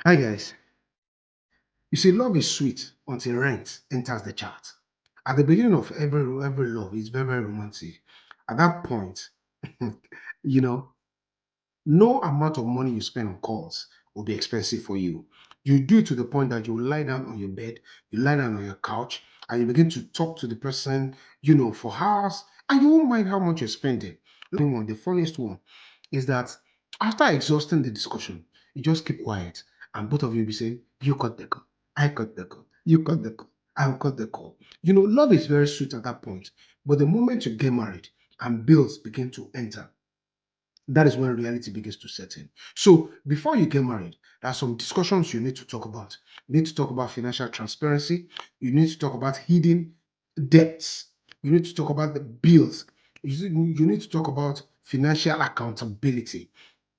Hi guys. You see, love is sweet until rent enters the chart. At the beginning of every love, it's very romantic. At that point, you know, no amount of money you spend on calls will be expensive for you. You do it to the point that you lie down on your bed, you lie down on your couch, and you begin to talk to the person, for hours, and you won't mind how much you're spending. The funniest one is that after exhausting the discussion, you just keep quiet, and both of you be saying, "You cut the call, I cut the call, you cut the call, I will cut the call." Love is very sweet at that point, but the moment you get married and bills begin to enter, that is when reality begins to set in. So before you get married, there are some discussions you need to talk about. You need to talk about financial transparency. You need to talk about hidden debts. You need to talk about the bills. You need to talk about financial accountability.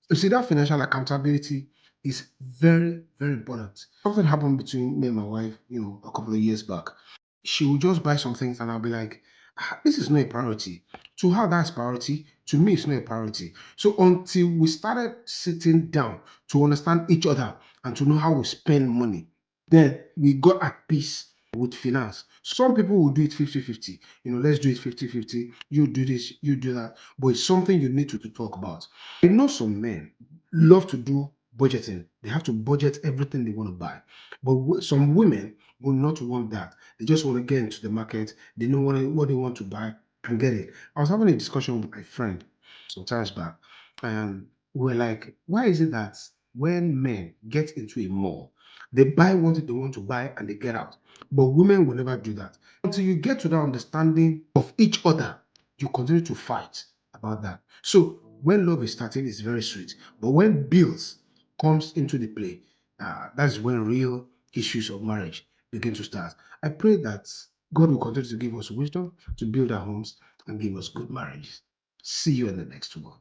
You see, that financial accountability is very important. Something happened between me and my wife, a couple of years back. She will just buy some things and I'll be like, This is not a priority." To her, that's priority. To me, it's not a priority. So until we started sitting down to understand each other and to know how we spend money, then we got at peace with finance. Some people will do it 50-50. Let's do it 50-50. You do this, you do that. But it's something you need to talk about. I know some men love to do budgeting. They have to budget everything they want to buy. But some women will not want that. They just want to get into the market. They know what they want to buy and get it. I was having a discussion with my friend some times back, and we were like, why is it that when men get into a mall, they buy what they want to buy and they get out? But women will never do that. Until you get to that understanding of each other, you continue to fight about that. So when love is starting, it's very sweet. But when bills comes into the play, that's when real issues of marriage begin to start. I pray that God will continue to give us wisdom to build our homes and give us good marriages. See you in the next one.